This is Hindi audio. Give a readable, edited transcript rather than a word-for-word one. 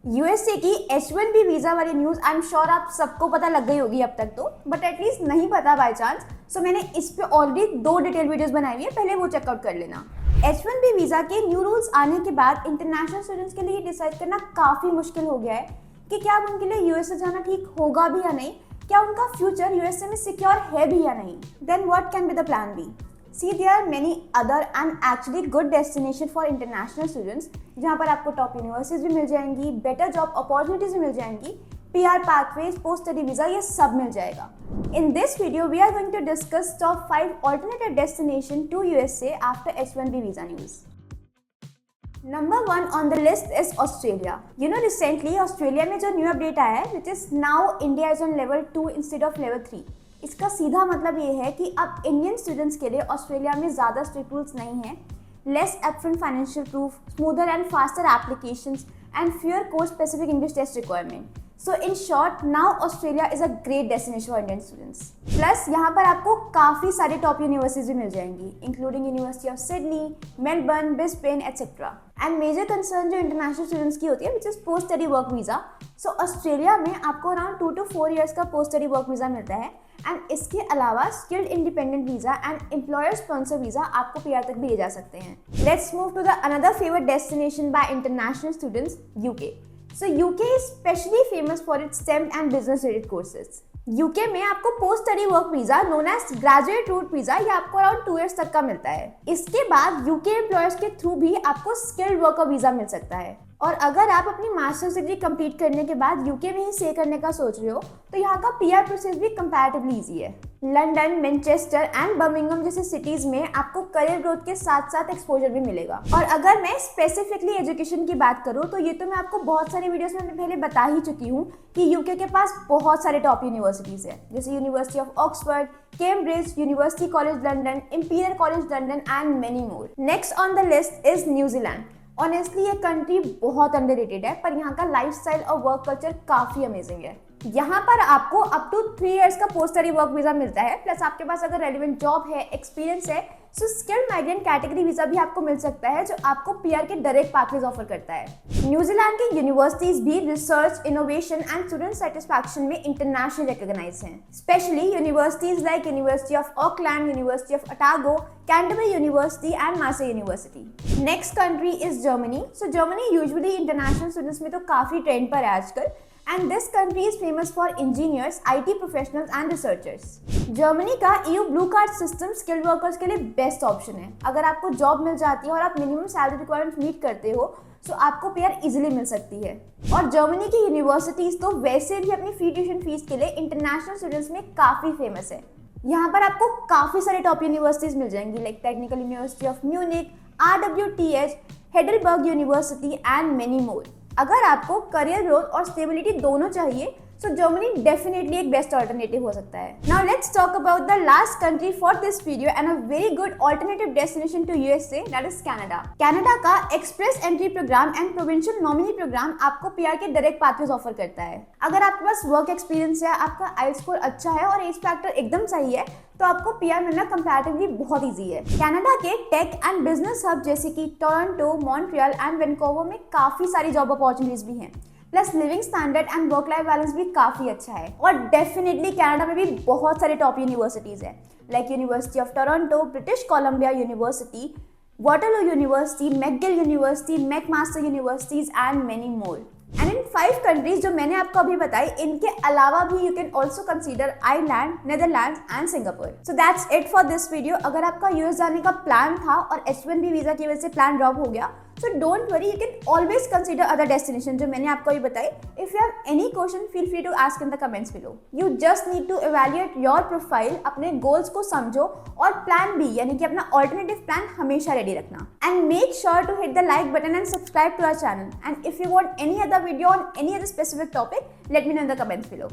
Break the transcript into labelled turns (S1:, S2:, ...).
S1: यूएसए की H1B वीजा वाली न्यूज आई एम श्योर आप सबको पता लग गई होगी अब तक तो, बट एटलीस्ट नहीं पता बाय चांस, सो मैंने इस पे ऑलरेडी 2 डिटेल वीडियोस बनाई हुई है, पहले वो चेकआउट कर लेना। H1B वीजा के न्यू रूल्स आने के बाद इंटरनेशनल स्टूडेंट्स के लिए डिसाइड करना काफी मुश्किल हो गया है कि क्या अब उनके लिए यूएसए जाना ठीक होगा भी या नहीं, क्या उनका फ्यूचर यूएसए में सिक्योर है भी या नहीं। Then what can be the plan B? See, there are many other and actually good destination for international students, जहाँ पर आपको टॉप यूनिवर्सिटीज भी मिल जाएंगी, बेटर जॉब अपॉर्चुनिटीज भी मिल जाएंगी, PR pathways, post study visa, ये सब मिल जाएगा। In this video, we are going to discuss top 5 alternative destination to USA after H1B visa news. Number 1 on the list is Australia. You know, recently Australia में जो न्यू अपडेट आया है, which is now India is on level 2 instead of level 3. इसका सीधा मतलब ये है कि अब इंडियन स्टूडेंट्स के लिए ऑस्ट्रेलिया में ज़्यादा स्ट्रिक्ट रूल्स नहीं हैं, less upfront financial proof, smoother and faster applications and fewer course specific English test requirement. So in short, now Australia is a great destination for Indian students. Plus यहाँ पर आपको काफ़ी सारी टॉप यूनिवर्सिटीज भी मिल जाएंगी, including university of Sydney, Melbourne, Brisbane etcetera. And major concern जो इंटरनेशनल स्टूडेंट्स की होती है which is post study work visa. So Australia में आपको अराउंड 2 to 4 ईयर्स का पोस्ट स्टडी वर्क वीज़ा मिलता है, एंड इसके अलावा skilled independent visa and employer sponsor visa आपको PR तक भी ले जा सकते हैं। Let's move to the another favourite destination by international students, UK. So UK is specially famous for its STEM and business related courses. UK में आपको post study work visa known as graduate route visa, ये आपको अराउंड 2 ईयर्स तक का मिलता है। इसके बाद UK एम्प्लॉयर्स के थ्रू भी आपको स्किल्ड वर्कर वीजा मिल सकता है। और अगर आप अपनी मास्टर्स डिग्री कंप्लीट करने के बाद UK में ही स्टे करने का सोच रहे हो तो यहाँ का PR प्रोसेस भी कंपैरेटिवली ईजी है। लंदन, मैनचेस्टर एंड बर्मिंघम जैसे सिटीज में आपको करियर ग्रोथ के साथ साथ एक्सपोजर भी मिलेगा। और अगर मैं स्पेसिफिकली एजुकेशन की बात करूँ तो ये तो मैं आपको बहुत सारी वीडियोस में पहले बता ही चुकी हूँ कि UK के पास बहुत सारे टॉप यूनिवर्सिटीज है, जैसे university of Oxford, Cambridge, university college London, imperial college London and many more. Next on the list is New Zealand. Honestly ये कंट्री बहुत अंडररेटेड है, पर यहाँ का लाइफस्टाइल और वर्क कल्चर काफी अमेजिंग है। यहाँ पर आपको अप टू 3 इयर्स का पोस्ट स्टडी वर्क वीजा मिलता है, प्लस आपके पास अगर रेलिवेंट जॉब है, एक्सपीरियंस है, सो स्किल्ड माइग्रेंट कैटेगरी वीजा भी आपको मिल सकता है जो आपको PR के डायरेक्ट पाथवेज ऑफर करता है। न्यूजीलैंड की यूनिवर्सिटीज भी research, innovation and student satisfaction में इंटरनेशनल रिकॉग्नाइज हैं, specially universities like university of Auckland, university of Otago, Canterbury university and मार्से university. Next country is Germany. So Germany usually international students में तो काफी ट्रेंड पर है आजकल, and this country is famous for engineers, IT professionals and researchers. Germany का EU blue card system skilled workers के लिए बेस्ट ऑप्शन है। अगर आपको जॉब मिल जाती है और आप मिनिमम सैलरी रिक्वायरमेंट मीट करते हो तो आपको PR इजीली मिल सकती है। और जर्मनी की यूनिवर्सिटीज तो वैसे भी अपनी फ्री ट्यूशन फीस के लिए इंटरनेशनल स्टूडेंट्स में काफी फेमस है। यहाँ पर आपको काफी सारे टॉप यूनिवर्सिटीज मिल जाएंगी, like technical university of Munich, RWTH, Heidelberg university and many more. अगर आपको करियर ग्रोथ और स्टेबिलिटी दोनों चाहिए तो जर्मनी डेफिनेटली एक बेस्ट ऑल्टरनेटिव हो सकता है। Now let's talk about the last country for this video and a very good alternative destination to USA, that is Canada. Canada का express entry program and provincial nominee program आपको PR के डायरेक्ट पाथवेज ऑफर करता है। अगर आपके पास वर्क एक्सपीरियंस है, आपका IELTS स्कोर अच्छा है और एज फैक्टर एकदम सही है तो आपको PR मिलना कंपैरेटिवली बहुत इजी है। कनाडा के टेक एंड बिजनेस हब जैसे कि टोरंटो, मॉन्ट्रियल एंड वैंकूवर में काफी सारी जॉब अपॉर्चुनिटीज भी हैं, plus living standard and work life balance भी काफी अच्छा है। और डेफिनेटली कनाडा में भी बहुत सारे टॉप यूनिवर्सिटीज है, like university of Toronto, British Columbia university, Waterloo university, McGill university, McMaster universities and many more. And in 5 countries जो मैंने आपको अभी बताई, इनके अलावा भी you can also consider Ireland, Netherlands and Singapore. So that's it for this video. अगर आपका US जाने का प्लान था और H1B वीजा की वजह से प्लान ड्रॉप हो गया, so don't worry, you can always consider other destination जो मैंने आपको अभी बताई। If you have any question, feel free to ask in the comments below. You just need to evaluate your profile, अपने goals को समझो और plan B यानी कि अपना alternative plan हमेशा ready रखना। And make sure to hit the like button and subscribe to our channel. And if you want any other video on any other specific topic, let me know in the comments below.